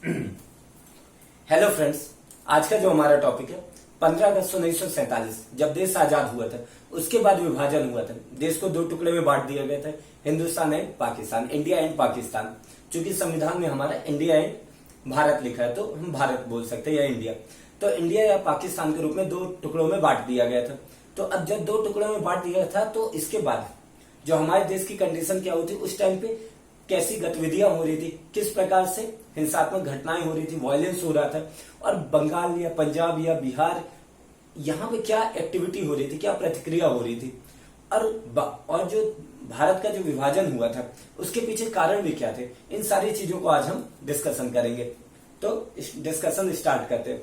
Hello friends, आज का जो हमारा टॉपिक है 15 अगस्त 1947 जब देश आजाद हुआ था उसके बाद विभाजन हुआ था। देश को दो टुकड़े में बांट दिया गया था, Hindustan and Pakistan, India and Pakistan. चूंकि संविधान में हमारा इंडिया एंड भारत लिखा है तो हम भारत बोल सकते हैं या इंडिया। तो इंडिया या पाकिस्तान के रूप में दो टुकड़ों में बांट दिया गया था। तो अब जब दो टुकड़ों में बांट दिया था तो इसके बाद जो हमारे देश की कंडीशन क्या होती, उस टाइम पे कैसी गतिविधियां हो रही थी, किस प्रकार से हिंसात्मक घटनाएं हो रही थी, वायलेंस हो रहा था, और बंगाल या पंजाब या बिहार यहाँ पे क्या एक्टिविटी हो रही थी, क्या प्रतिक्रिया हो रही थी, और जो भारत का जो विभाजन हुआ था उसके पीछे कारण भी क्या थे, इन सारी चीजों को आज हम डिस्कशन करेंगे। तो डिस्कशन स्टार्ट करते हैं।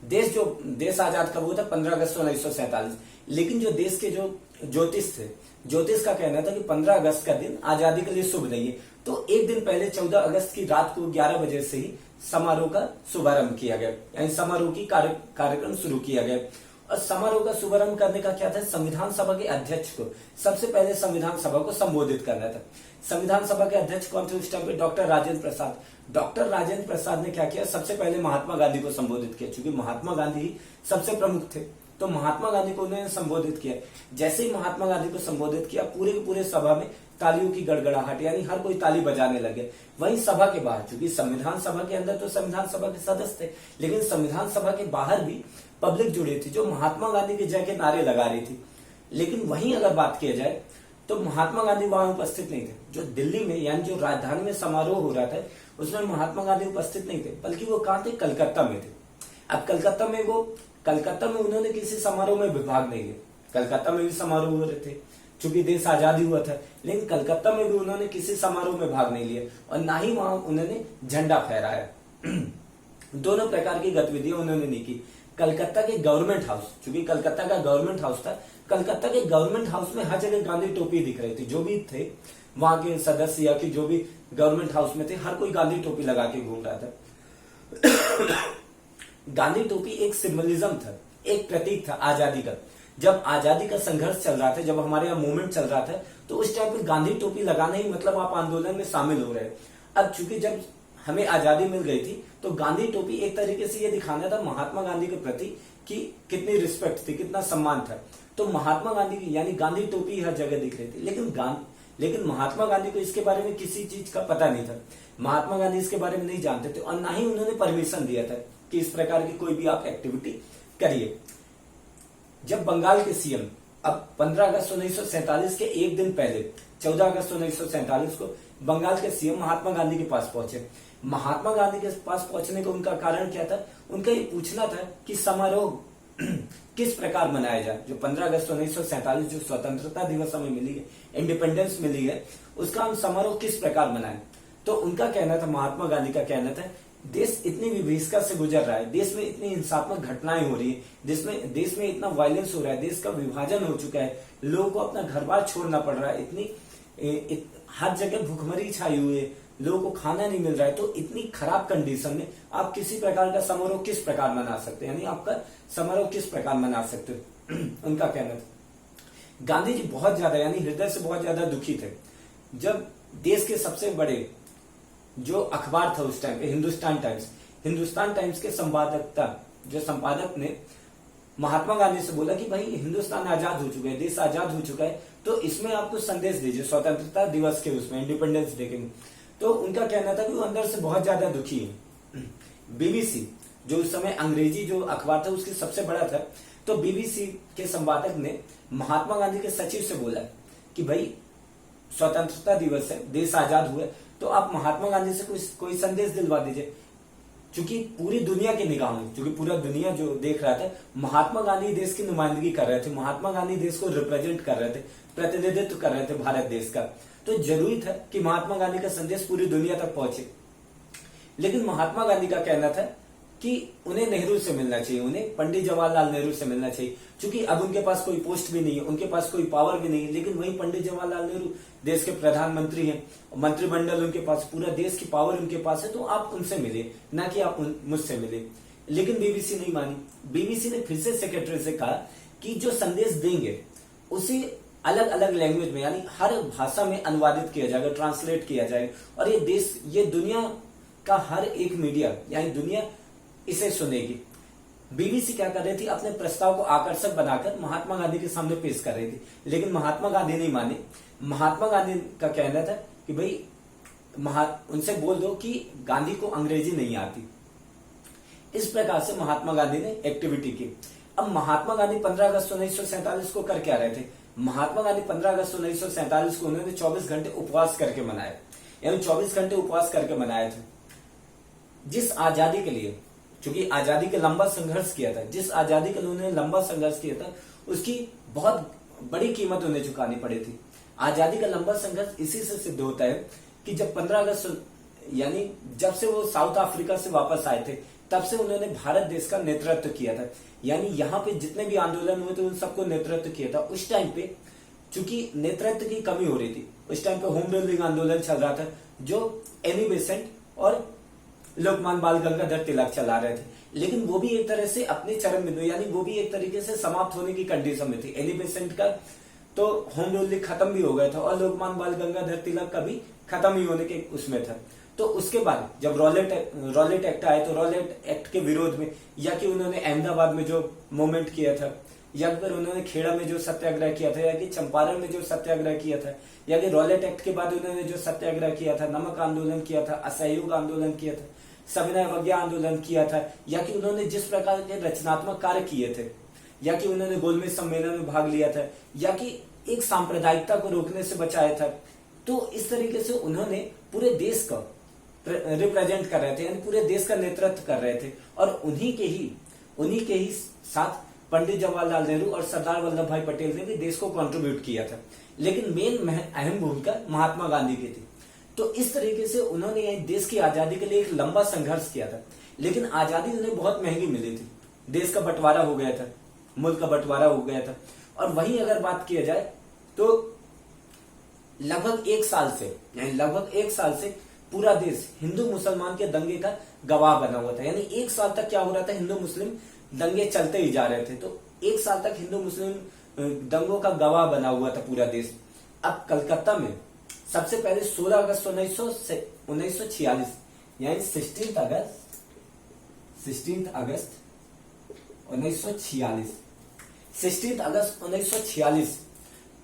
देश आजाद कब हुआ था? 15 अगस्त 1947। लेकिन जो देश के जो ज्योतिष थे, ज्योतिष का कहना था कि 15 अगस्त का दिन आजादी के लिए शुभ नहीं है। तो एक दिन पहले 14 अगस्त की रात को 11 बजे से ही समारोह का शुभारंभ किया गया, यानी समारोह की कार्यक्रम शुरू किया गया। और समारोह का शुभारंभ करने का क्या था? संविधान सभा के अध्यक्ष को सबसे पहले संविधान सभा को संबोधित करना था। संविधान सभा के अध्यक्ष कौन थे उस टाइम पे? डॉक्टर राजेंद्र प्रसाद। डॉक्टर राजेंद्र प्रसाद ने क्या किया? सबसे पहले महात्मा गांधी को संबोधित किया। चूंकि महात्मा गांधी ही सबसे प्रमुख थे तो महात्मा गांधी को उन्होंने संबोधित किया। जैसे ही महात्मा गांधी को संबोधित किया, पूरे के पूरे सभा में तालियों की गड़गड़ाहट, यानी हर कोई ताली बजाने लगे। वहीं सभा के बाहर, चूंकि संविधान सभा के अंदर तो संविधान सभा के सदस्य थे, लेकिन संविधान सभा के बाहर भी पब्लिक जुड़ी थी जो महात्मा गांधी के जय के नारे लगा रही थी। लेकिन वहीं अगर बात किया जाए तो महात्मा गांधी वहां उपस्थित नहीं थे। जो दिल्ली में यानी जो राजधानी में समारोह हो रहा था उसमें महात्मा गांधी उपस्थित नहीं थे, बल्कि वो कहां थे? कलकत्ता में थे। अब कलकत्ता में उन्होंने किसी समारोह में विभाग नहीं लिया। कलकत्ता में भी समारोह हो रहे थे चूंकि देश आजादी हुआ था, लेकिन कलकत्ता में भी उन्होंने किसी समारोह में भाग नहीं लिया और ना ही वहां उन्होंने झंडा फहराया। दोनों प्रकार की गतिविधियां उन्होंने नहीं की। कलकत्ता के गवर्नमेंट हाउस, चूंकि कलकत्ता का गवर्नमेंट हाउस था, कलकत्ता के गवर्नमेंट हाउस में हर जगह गांधी टोपी दिख रही थी। जो भी थे वहां के सदस्य या कि जो भी गवर्नमेंट हाउस में थे, हर कोई गांधी टोपी लगा के घूम रहा था। गांधी टोपी एक सिंबलिज्म था, एक प्रतीक था आजादी का। जब आजादी का संघर्ष चल रहा था, जब हमारे यहाँ मूवमेंट चल रहा था, तो उस टाइम पे गांधी टोपी लगाना ही मतलब आप आंदोलन में शामिल हो रहे हैं। अब चूंकि जब हमें आजादी मिल गई थी तो गांधी टोपी एक तरीके से ये दिखाना था महात्मा गांधी के प्रति कि कितनी रिस्पेक्ट थी, कितना सम्मान था। तो महात्मा गांधी की यानी गांधी टोपी हर जगह दिख रही थी। लेकिन महात्मा गांधी को इसके बारे में किसी चीज का पता नहीं था। महात्मा गांधी इसके बारे में नहीं जानते थे और ना ही उन्होंने परमिशन दिया था कि इस प्रकार की कोई भी आप एक्टिविटी करिए। जब बंगाल के सीएम अब 15 अगस्त 1947 के एक दिन पहले 14 अगस्त 1947 को बंगाल के सीएम महात्मा गांधी के पास पहुंचे। महात्मा गांधी के पास पहुंचने का उनका कारण क्या था? उनका ये पूछना था कि समारोह किस प्रकार मनाया जाए। जो 15 अगस्त 1947 जो स्वतंत्रता दिवस हमें मिली है, इंडिपेंडेंस मिली है, उसका हम समारोह किस प्रकार मनाएं। तो उनका कहना था, महात्मा गांधी का कहना था, देश इतनी विभीषिका से गुजर रहा है, देश में इतनी हिंसात्मक घटनाएं हो रही है, देश में इतना वायलेंस हो रहा है, देश का विभाजन हो चुका है, लोगों को अपना घर बार छोड़ना पड़ रहा है, हर जगह भूखमरी छाई हुई है, लोगों को खाना नहीं मिल रहा है। तो इतनी खराब कंडीशन में आप किसी प्रकार का समारोह किस प्रकार मना सकते हैं, यानी आपका समारोह किस प्रकार मना सकते हो? उनका कहना था। गांधी जी बहुत ज्यादा यानी हृदय से बहुत ज्यादा दुखी थे जब देश के सबसे बड़े जो अखबार था उस टाइम पे हिंदुस्तान टाइम्स के संपादक ने महात्मा गांधी से बोला कि भाई हिंदुस्तान आजाद हो चुका है, देश आजाद हो चुका है, तो इसमें आप कुछ संदेश दीजिए स्वतंत्रता दिवस के उसमें, इंडिपेंडेंस डे के। तो उनका कहना था कि वो अंदर से बहुत ज्यादा दुखी है। बीबीसी जो उस समय अंग्रेजी जो अखबार था उसके सबसे बड़ा था, तो बीबीसी के संपादक ने महात्मा गांधी के सचिव से बोला कि भाई स्वतंत्रता दिवस है, देश आजाद हुआ, तो आप महात्मा गांधी से कोई संदेश दिलवा दीजिए। क्योंकि पूरी दुनिया की निगाह में, क्योंकि पूरा दुनिया जो देख रहा था, महात्मा गांधी देश की नुमाइंदगी कर रहे थे, महात्मा गांधी देश को रिप्रेजेंट कर रहे थे, प्रतिनिधित्व कर रहे थे भारत देश का। तो जरूरी था कि महात्मा गांधी का संदेश पूरी दुनिया तक पहुंचे। लेकिन महात्मा गांधी का कहना था कि उन्हें नेहरू से मिलना चाहिए, उन्हें पंडित जवाहरलाल नेहरू से मिलना चाहिए। क्योंकि अब उनके पास कोई पोस्ट भी नहीं है, उनके पास कोई पावर भी नहीं है, लेकिन वही पंडित जवाहरलाल नेहरू देश के प्रधानमंत्री हैं, मंत्रिमंडल उनके पास, पूरा देश की पावर उनके पास है, तो आप उनसे मिले, ना कि आप मुझसे मिले। लेकिन बीबीसी नहीं मानी। बीबीसी ने फिर से सेक्रेटरी से कहा कि जो संदेश देंगे उसे अलग अलग लैंग्वेज में यानी हर भाषा में अनुवादित किया जाएगा, ट्रांसलेट किया जाएगा, और ये दुनिया का हर एक मीडिया यानी दुनिया इसे सुनेगी। बीबीसी क्या कर रही थी, अपने प्रस्ताव को आकर्षक बनाकर महात्मा गांधी के सामने पेश कर रही थी, लेकिन महात्मा गांधी नहीं माने। महात्मा गांधी का कहना था कि भाई उनसे बोल दो कि गांधी को अंग्रेजी नहीं आती। इस प्रकार से महात्मा गांधी ने एक्टिविटी की। अब महात्मा गांधी 15 अगस्त 1947 को कर क्या रहे थे? महात्मा गांधी 15 अगस्त 1947 को उन्होंने 24 घंटे उपवास करके मनाए, यानी 24 घंटे उपवास करके मनाए थे। जिस आजादी के लिए, क्योंकि आजादी के लंबा संघर्ष किया था, जिस आजादी के लिए उन्होंने लंबा संघर्ष किया था, उसकी बहुत बड़ी कीमत उन्हें चुकानी पड़ी थी। आजादी का लंबा संघर्ष इसी से सिद्ध होता है कि जब 15 अगस्त यानी जब से वो साउथ अफ्रीका से वापस आए थे, तब से उन्होंने भारत देश का नेतृत्व किया था। यानी यहाँ पे जितने भी आंदोलन हुए थे उन सबको नेतृत्व किया था। उस टाइम पे चूंकि नेतृत्व की कमी हो रही थी, उस टाइम पे होम रूलिंग आंदोलन चल रहा था जो एनी बेसेंट और लोकमान्य बाल गंगाधर तिलक चला रहे थे, लेकिन वो भी एक तरह से अपने चरम बिंदु यानी वो भी एक तरीके से समाप्त होने की कंडीशन में थी। एनी बेसेंट का तो होम रूलिंग खत्म भी हो गया था और लोकमान्य बाल गंगाधर तिलक का भी खत्म ही होने के उसमें था। तो उसके बाद जब रॉलेट एक्ट आया तो रॉलेट एक्ट के विरोध में, या कि उन्होंने अहमदाबाद में जो मूवमेंट किया था, या फिर उन्होंने खेड़ा में जो सत्याग्रह किया था, या कि चंपारण में जो सत्याग्रह किया था, या कि रॉलेट एक्ट के बाद उन्होंने जो सत्याग्रह किया था, नमक आंदोलन किया था, असहयोग आंदोलन किया था, सविनय अवज्ञा आंदोलन किया था, या कि उन्होंने जिस प्रकार के रचनात्मक कार्य किए थे, या कि उन्होंने गोलमेज सम्मेलन में भाग लिया था, या कि एक सांप्रदायिकता को रोकने से बचाया था। तो इस तरीके से उन्होंने पूरे देश का रिप्रेजेंट कर रहे थे, यानी पूरे देश का नेतृत्व कर रहे थे। और उन्हीं के ही साथ पंडित जवाहरलाल नेहरू और सरदार वल्लभ भाई पटेल ने भी देश को कंट्रीब्यूट किया था, लेकिन मेन अहम भूमिका महात्मा गांधी की थी। तो इस तरीके से उन्होंने देश की आजादी के लिए एक लंबा संघर्ष किया था, लेकिन आजादी उन्हें बहुत महंगी मिली थी। देश का बंटवारा हो गया था, मुल्क का बंटवारा हो गया था। और वहीं अगर बात किया जाए तो लगभग एक साल से पूरा देश हिंदू मुसलमान के दंगे का गवाह बना हुआ था। यानी एक साल तक क्या हो रहा था, हिंदू मुस्लिम दंगे चलते ही जा रहे थे। तो एक साल तक हिंदू मुस्लिम दंगों का गवाह बना हुआ था पूरा देश। अब कलकत्ता में सबसे पहले 16 अगस्त 1946 यानी 16 अगस्त 1946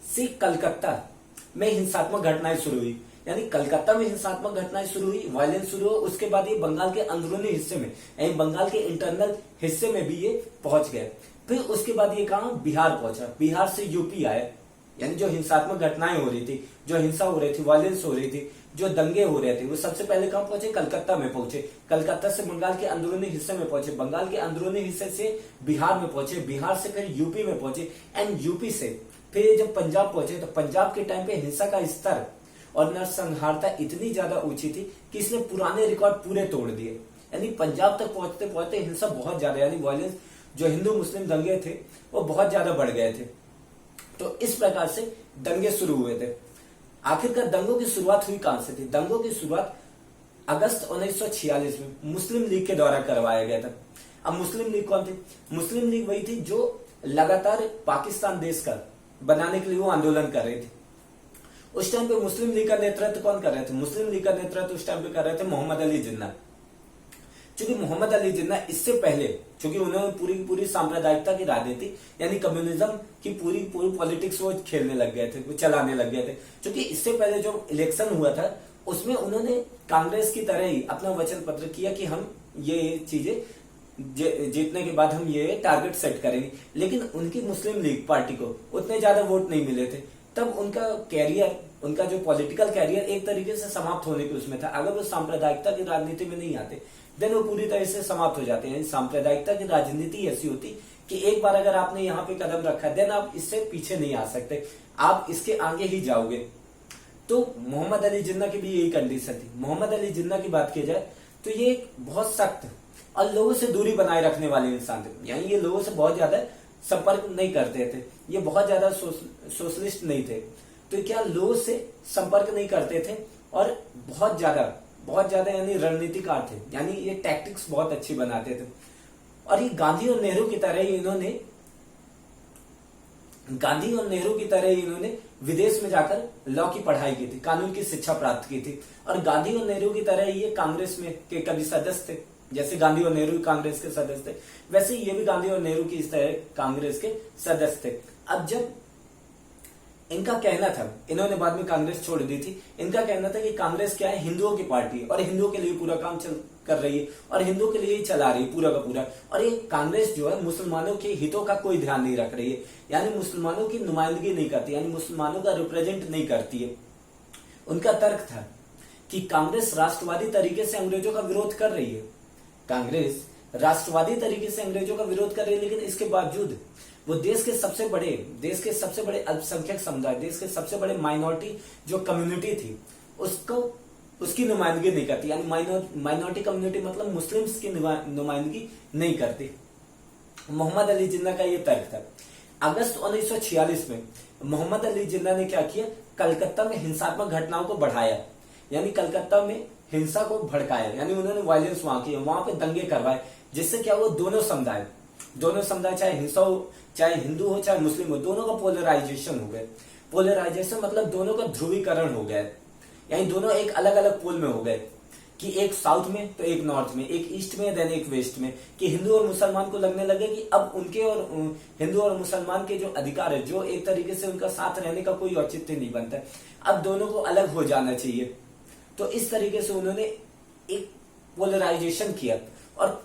से कलकत्ता में हिंसात्मक घटनाएं शुरू हुई। यानी कलकत्ता में हिंसात्मक घटनाएं शुरू हुई, वायलेंस शुरू हुआ। उसके बाद ये बंगाल के अंदरूनी हिस्से में यानी बंगाल के इंटरनल हिस्से में भी ये पहुंच गए। फिर उसके बाद ये कहा बिहार पहुंचा, बिहार से यूपी आया। यानी जो हिंसात्मक घटनाएं हो रही थी, जो हिंसा हो रही थी, वायलेंस हो रही थी, जो दंगे हो रहे थे, वो सबसे पहले कहां पहुंचे? कलकत्ता में पहुंचे। कलकत्ता से बंगाल के अंदरूनी हिस्से में पहुंचे, बंगाल के अंदरूनी हिस्से से बिहार में पहुंचे, बिहार से फिर यूपी में पहुंचे, एंड यूपी से फिर जब पंजाब पहुंचे तो पंजाब के टाइम पे हिंसा का स्तर और नरसंहारता इतनी ज्यादा ऊंची थी कि इसने पुराने रिकॉर्ड पूरे तोड़ दिए। यानी पंजाब तक पहुंचते पहुंचते हिंसा बहुत ज्यादा, यानी वायलेंस जो हिंदू मुस्लिम दंगे थे वो बहुत ज्यादा बढ़ गए थे। तो इस प्रकार से दंगे शुरू हुए थे। आखिरकार दंगों की शुरुआत हुई कहां से थी? दंगों की शुरुआत अगस्त 1946 में मुस्लिम लीग के द्वारा करवाया गया था। अब मुस्लिम लीग कौन थी? मुस्लिम लीग वही थी जो लगातार पाकिस्तान देश का बनाने के लिए वो आंदोलन कर रही थी। उस टाइम पे मुस्लिम लीग का नेतृत्व कौन कर रहे थे? मुस्लिम लीग का नेतृत्व उस टाइम पे कर रहे थे मोहम्मद अली जिन्ना। क्योंकि मोहम्मद अली जिन्ना इससे पहले, क्योंकि उन्होंने पूरी सांप्रदायिकता की राजनीति यानी कम्युनिज्म की पूरी पॉलिटिक्स वो खेलने लग गए थे, वो चलाने लग गए थे। क्योंकि इससे पहले जो इलेक्शन हुआ था उसमें उन्होंने कांग्रेस की तरह ही अपना वचन पत्र किया कि हम ये चीजें जीतने के बाद हम ये टारगेट सेट करेंगे, लेकिन उनकी मुस्लिम लीग पार्टी को उतने ज्यादा वोट नहीं मिले थे। तब उनका कैरियर, उनका जो पॉलिटिकल कैरियर एक तरीके से समाप्त होने के उसमें था। अगर वो सांप्रदायिकता की राजनीति में नहीं आते देन वो पूरी तरह से समाप्त हो जाते हैं। सांप्रदायिकता की राजनीति ऐसी होती कि एक बार अगर आपने यहाँ पे कदम रखा देन आप इससे पीछे नहीं आ सकते, आप इसके आगे ही जाओगे। तो मोहम्मद अली जिन्ना की भी यही कंडीशन थी। मोहम्मद अली जिन्ना की बात की जाए तो ये एक बहुत सख्त और लोगों से दूरी बनाए रखने वाले इंसान थे। यानी ये लोगों से बहुत ज्यादा संपर्क नहीं करते थे, ये बहुत ज्यादा सोशलिस्ट नहीं थे। तो क्या लोगों से संपर्क नहीं करते थे और बहुत ज्यादा यानी रणनीतिकार थे, यानी ये टैक्टिक्स बहुत अच्छी बनाते थे। और ये गांधी और नेहरू की तरह ही इन्होंने विदेश में जाकर लॉ की पढ़ाई की थी, कानून की शिक्षा प्राप्त की थी। और गांधी और नेहरू की तरह ये कांग्रेस में के कभी सदस्य थे, जैसे गांधी और नेहरू कांग्रेस के सदस्य थे, वैसे ये भी गांधी और नेहरू की इस तरह कांग्रेस के सदस्य थे। अब जब इनका कहना था, इन्होंने बाद में कांग्रेस छोड़ दी थी, इनका कहना था कि कांग्रेस क्या है, हिंदुओं की पार्टी है और हिंदुओं के लिए पूरा काम कर रही है और हिंदुओं के लिए ही चला रही है पूरा का पूरा। और ये कांग्रेस जो है मुसलमानों के हितों का कोई ध्यान नहीं रख रही है, यानी मुसलमानों की नुमाइंदगी नहीं करती, यानी मुसलमानों का रिप्रेजेंट नहीं करती है। उनका तर्क था कि कांग्रेस राष्ट्रवादी तरीके से अंग्रेजों का विरोध कर रही है, कांग्रेस राष्ट्रवादी तरीके से अंग्रेजों का विरोध कर रही है, लेकिन इसके बावजूद वो देश के सबसे बड़े अल्पसंख्यक समुदाय, देश के सबसे बड़े माइनॉरिटी जो कम्युनिटी थी उसकी नुमाइंदगी नहीं करती, यानी माइनॉरिटी कम्युनिटी मतलब मुस्लिम्स की नुमाइंदगी नहीं करती। मोहम्मद अली जिन्ना का ये तर्क था। अगस्त 1946 में मोहम्मद अली जिन्ना ने क्या किया, कलकत्ता में हिंसात्मक घटनाओं को बढ़ाया, यानी कलकत्ता में हिंसा को भड़काया, यानी उन्होंने वायलेंस वहां किया, वहां पे दंगे करवाए, जिससे क्या हुआ, दोनों समुदाय चाहे हिंसा हो, चाहे हिंदू हो चाहे मुस्लिम हो, दोनों का पोलराइजेशन हो गया। पोलराइजेशन मतलब दोनों का ध्रुवीकरण हो गया, यानी दोनों एक अलग अलग पोल में हो गए, कि एक साउथ में तो एक नॉर्थ में, एक ईस्ट में देन एक वेस्ट में, कि हिंदू और मुसलमान को लगने लगे कि अब उनके और हिंदू और मुसलमान के जो अधिकार है, जो एक तरीके से उनका साथ रहने का कोई औचित्य नहीं बनता, अब दोनों को अलग हो जाना चाहिए। तो इस तरीके से उन्होंने एक पोलराइजेशन किया और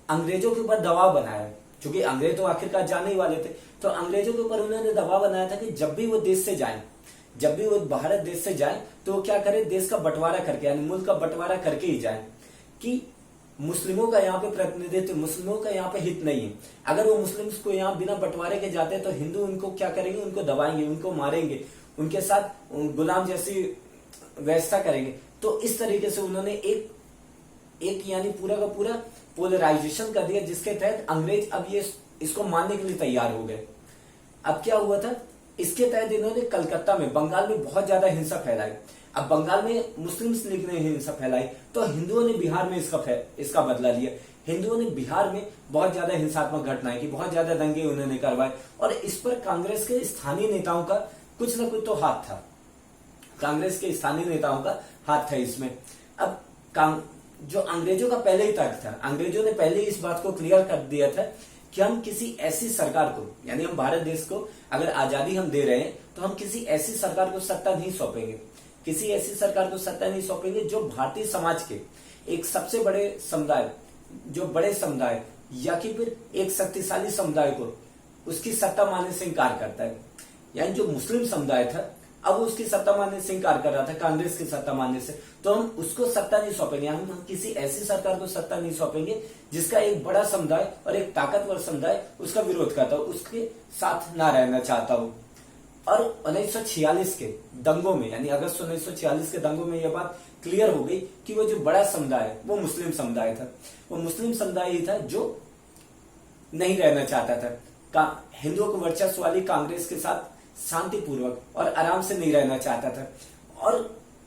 अंग्रेजों के ऊपर दबाव बनाया, क्योंकि अंग्रेज तो आखिरकार जाने ही वाले थे, तो अंग्रेजों के ऊपर उन्होंने दबाव बनाया था कि जब भी वो देश से जाएं, जब भी वो भारत देश से जाए तो वो क्या करे, देश का बंटवारा करके, यानी मुल्क का बंटवारा करके ही जाए, कि मुस्लिमों का यहाँ पे प्रतिनिधित्व, मुस्लिमों का यहाँ पे हित नहीं है। अगर वो मुस्लिम्स को यहाँ बिना बंटवारे के जाते हैं तो हिंदू उनको क्या करेंगे, उनको दबाएंगे, उनको मारेंगे, उनके साथ गुलाम जैसी व्यवस्था करेंगे। तो इस तरीके से उन्होंने एक यानी पूरा का पूरा पोलराइजेशन कर दिया, जिसके तहत अंग्रेज अब ये इसको मानने के लिए तैयार हो गए। अब क्या हुआ था, इसके तहत इन्होंने कलकत्ता में, बंगाल में बहुत ज्यादा हिंसा फैलाई। अब बंगाल में मुस्लिम्स लीग ने हिंसा फैलाई, तो हिंदुओं ने बिहार में इसका बदला लिया। हिंदुओं ने बिहार में बहुत ज्यादा हिंसात्मक घटनाएं की, बहुत ज्यादा दंगे उन्होंने करवाए, और इस पर कांग्रेस के स्थानीय नेताओं का कुछ न कुछ तो हाथ था, कांग्रेस के स्थानीय नेताओं का हाथ था इसमें। अब जो अंग्रेजों का पहले ही तर्क था, अंग्रेजों ने पहले ही इस बात को क्लियर कर दिया था कि हम किसी ऐसी सरकार को, यानी हम भारत देश को अगर आजादी हम दे रहे हैं तो हम किसी ऐसी सरकार को सत्ता नहीं सौंपेंगे, किसी ऐसी सरकार को सत्ता नहीं सौंपेंगे जो भारतीय समाज के एक सबसे बड़े समुदाय, जो बड़े समुदाय या कि फिर एक शक्तिशाली समुदाय को उसकी सत्ता मानने से इंकार करता है। यानी जो मुस्लिम समुदाय था अब उसकी सत्ता मानने से इंकार कर रहा था, कांग्रेस की सत्ता मानने से, तो हम उसको सत्ता नहीं सौंपेंगे, हम किसी ऐसी सरकार को सत्ता नहीं सौंपेंगे जिसका एक बड़ा समुदाय और एक ताकतवर समुदाय उसका विरोध करता हो, उसके साथ ना रहना चाहता हो। और 1946 के दंगों में, यानी अगस्त 1946 के दंगों में यह बात क्लियर हो गई कि वो जो बड़ा समुदाय वो मुस्लिम समुदाय था, वो मुस्लिम समुदाय ही था जो नहीं रहना चाहता था, हिंदुओं को वर्चस्व वाली कांग्रेस के साथ शांतिपूर्वक और आराम से नहीं रहना चाहता था। और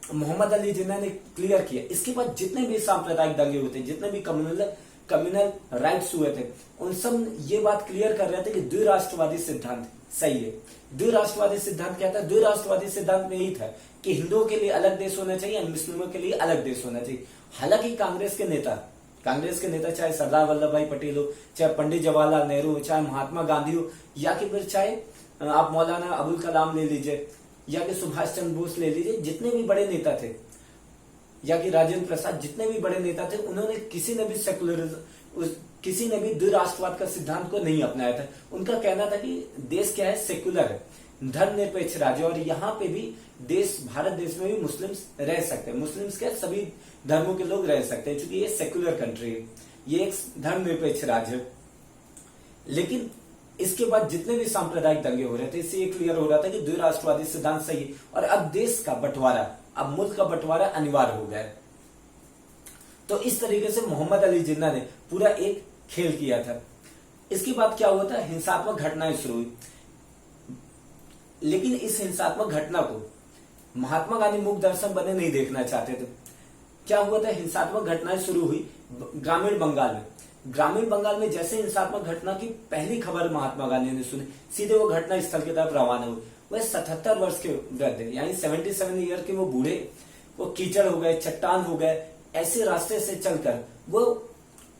मोहम्मद अली जिन्ना ने क्लियर किया। इसके बाद जितने भी सांप्रदायिक दंगे हुए थे, जितने भी कम्युनल राइट्स हुए थे, उन सब ये बात क्लियर कर रहे थे कि द्विराष्ट्रवादी सिद्धांत सही है। द्विराष्ट्रवादी सिद्धांत क्या था, द्विराष्ट्रवादी सिद्धांत में यही था कि हिंदुओं के लिए अलग देश होना चाहिए और मुस्लिमों के लिए अलग देश होना चाहिए। हालांकि कांग्रेस के नेता चाहे सरदार वल्लभ भाई पटेल हो, चाहे पंडित जवाहरलाल नेहरू हो, चाहे महात्मा गांधी हो, या कि फिर चाहे आप मौलाना अबुल कलाम ले लीजिए, या कि सुभाष चंद्र बोस ले लीजिए, जितने भी बड़े नेता थे, या कि राजेंद्र प्रसाद, जितने भी बड़े नेता थे, उन्होंने किसी ने भी द्विराष्ट्रवाद का सिद्धांत को नहीं अपनाया था। उनका कहना था कि देश क्या है, सेक्युलर है, धर्मनिरपेक्ष राज्य, और यहाँ पे भी भारत देश में भी मुस्लिम्स रह सकते हैं, मुस्लिम्स क्या सभी धर्मों के लोग रह सकते हैं, क्योंकि ये सेक्युलर कंट्री है, ये एक धर्मनिरपेक्ष राज्य है। लेकिन इसके बाद जितने भी सांप्रदायिक दंगे हो रहे थे, इससे ये क्लियर हो रहा था कि द्विराष्ट्रवादी सिद्धांत सही है और अब देश का बंटवारा, अब मुल्क का बंटवारा अनिवार्य हो गया है। तो इस तरीके से मोहम्मद अली जिन्ना ने पूरा एक खेल किया था। इसके बाद क्या हुआ था, हिंसात्मक घटनाएं शुरू हुई। लेकिन इस हिंसात्मक घटना को महात्मा गांधी मूक दर्शन बने नहीं देखना चाहते थे। क्या हुआ था, हिंसात्मक घटनाएं शुरू हुई ग्रामीण बंगाल में जैसे हिंसात्मक घटना की पहली खबर महात्मा गांधी ने सुनी, सीधे वो घटना स्थल की तरफ रवाना हुए वह 77 वर्ष के वृद्ध है, यानी 77 ईयर के वो बूढ़े, वो कीचड़ हो गए, चट्टान हो गए, ऐसे रास्ते से चलकर वो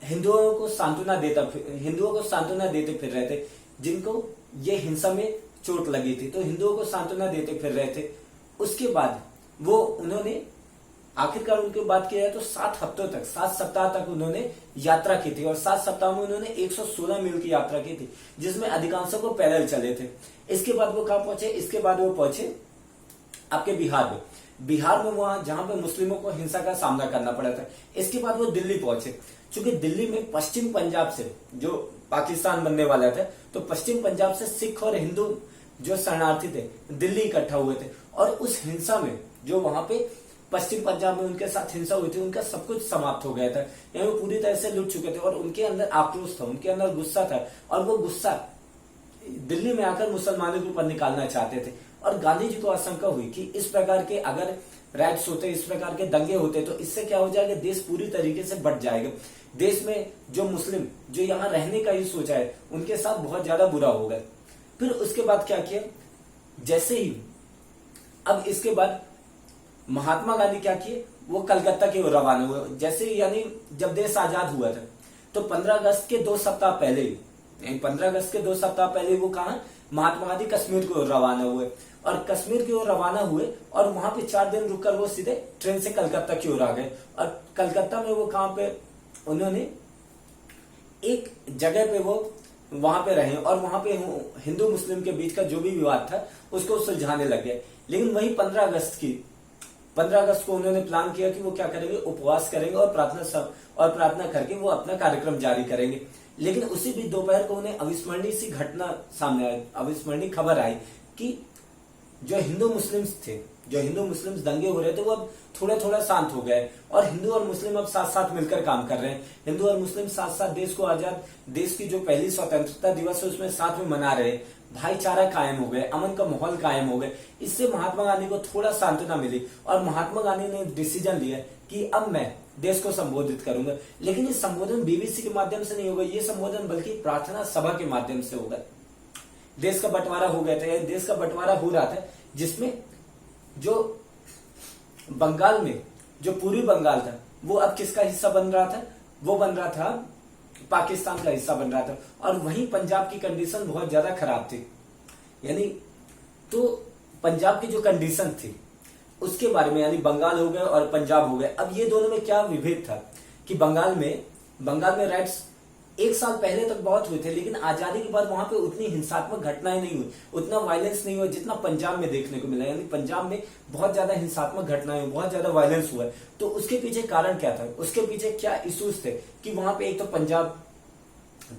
हिंदुओं को सांत्वना देते फिर रहे थे, जिनको ये हिंसा में चोट लगी थी, तो हिंदुओं को सांत्वना देते फिर रहे थे। उसके बाद वो उन्होंने आखिरकार उनकी बात किया जाए तो 7 सप्ताह तक उन्होंने यात्रा की थी, और 7 सप्ताह में उन्होंने 116 मील की यात्रा की थी, जिसमें अधिकांशों को पैदल चले थे। इसके बाद वो कहां पहुंचे? इसके बाद वो पहुंचे आपके बिहार में वहां जहां पे मुस्लिमों को हिंसा का सामना करना पड़ा था। इसके बाद वो दिल्ली पहुंचे, क्योंकि दिल्ली में पश्चिम पंजाब से जो पाकिस्तान बनने वाला था, तो पश्चिम पंजाब से सिख और हिंदू जो शरणार्थी थे दिल्ली इकट्ठा हुए थे, और उस हिंसा में जो वहां पे पश्चिम पंजाब में उनके साथ हिंसा हुई थी, उनका सब कुछ समाप्त हो गया था, यानी वो पूरी तरह से लुट चुके थे, और उनके अंदर आक्रोश था, उनके अंदर गुस्सा था, और वो गुस्सा दिल्ली में आकर मुसलमानों के ऊपर निकालना चाहते थे। और गांधी जी को आशंका हुई कि इस प्रकार के अगर राइट्स होते, इस प्रकार के दंगे होते, तो इससे क्या हो जाएगा, देश पूरी तरीके से बट जाएगा। देश में जो मुस्लिम जो यहाँ रहने का ही सोचा है, उनके साथ बहुत ज्यादा बुरा होगा। फिर उसके बाद क्या किया, जैसे ही अब इसके बाद महात्मा गांधी क्या किए, वो कलकत्ता की ओर रवाना हुए। जैसे ही यानी जब देश आजाद हुआ था, तो 15 अगस्त के 2 सप्ताह पहले, 15 अगस्त के 2 सप्ताह पहले वो कहा, महात्मा गांधी कश्मीर की ओर रवाना हुए, और कश्मीर की ओर रवाना हुए, और वहां पे 4 दिन रुककर वो सीधे ट्रेन से कलकत्ता की ओर आ गए। और कलकत्ता में वो कहां पे, उन्होंने एक जगह पे वो वहां पे रहे, और वहां पे हिंदू मुस्लिम के बीच का जो भी विवाद था उसको सुलझाने लगे। लेकिन वही 15 अगस्त को उन्होंने प्लान किया कि वो क्या करेंगे, उपवास करेंगे और प्रार्थना करके वो अपना कार्यक्रम जारी करेंगे। लेकिन उसी बीच दोपहर को उन्हें अविस्मरणीय सी घटना सामने आई, अविस्मरणीय खबर आई कि जो हिंदू मुस्लिम्स दंगे हो रहे थे, वो अब थोड़ा शांत हो गए, और हिंदू और मुस्लिम अब साथ साथ मिलकर काम कर रहे हैं। हिंदू और मुस्लिम साथ साथ देश को आजाद, देश की जो पहली स्वतंत्रता दिवस है उसमें साथ में मना रहे, भाईचारा कायम हो गए, अमन का माहौल कायम हो गए। इससे महात्मा गांधी को थोड़ा सांत्वना मिली, और महात्मा गांधी ने डिसीजन लिया कि अब मैं देश को संबोधित करूंगा। लेकिन ये संबोधन बीबीसी के माध्यम से नहीं होगा, ये संबोधन बल्कि प्रार्थना सभा के माध्यम से होगा। देश का बंटवारा हो गया था, देश का बंटवारा हो रहा था, जिसमें जो बंगाल में जो पूर्वी बंगाल था, वो अब किसका हिस्सा बन रहा था, वो बन रहा था पाकिस्तान का हिस्सा बन रहा था। और वहीं पंजाब की कंडीशन बहुत ज्यादा खराब थी, यानी तो पंजाब की जो कंडीशन थी उसके बारे में, यानी बंगाल हो गए और पंजाब हो गए। अब ये दोनों में क्या विभेद था कि बंगाल में राइट्स 1 साल पहले तक बहुत हुए थे, लेकिन आजादी के बाद वहां पे उतनी हिंसात्मक घटनाएं नहीं हुई, उतना वायलेंस नहीं हुआ जितना पंजाब में देखने को मिला। यानी पंजाब में बहुत ज्यादा हिंसात्मक घटनाएं, बहुत ज्यादा वायलेंस हुआ। तो उसके पीछे कारण क्या था, उसके पीछे क्या इश्यूज थे कि वहां पे एक तो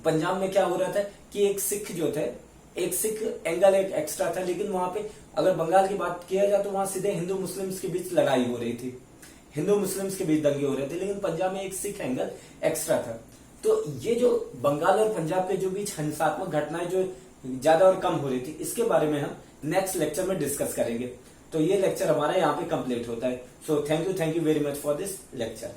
पंजाब में क्या हो रहा था कि एक सिख एंगल एक एक्स्ट्रा था, लेकिन वहां पे अगर बंगाल की बात किया जाए तो वहां सीधे हिंदू मुस्लिम्स के बीच लड़ाई हो रही थी, हिंदू मुस्लिम्स के बीच दंगे हो रहे थे, लेकिन पंजाब में एक सिख एंगल एक्स्ट्रा था। तो ये जो बंगाल और पंजाब के जो बीच हिंसात्मक घटनाएं जो ज्यादा और कम हो रही थी, इसके बारे में हम नेक्स्ट लेक्चर में डिस्कस करेंगे। तो ये लेक्चर हमारा यहाँ पे कंप्लीट होता है। So thank you very much for this lecture.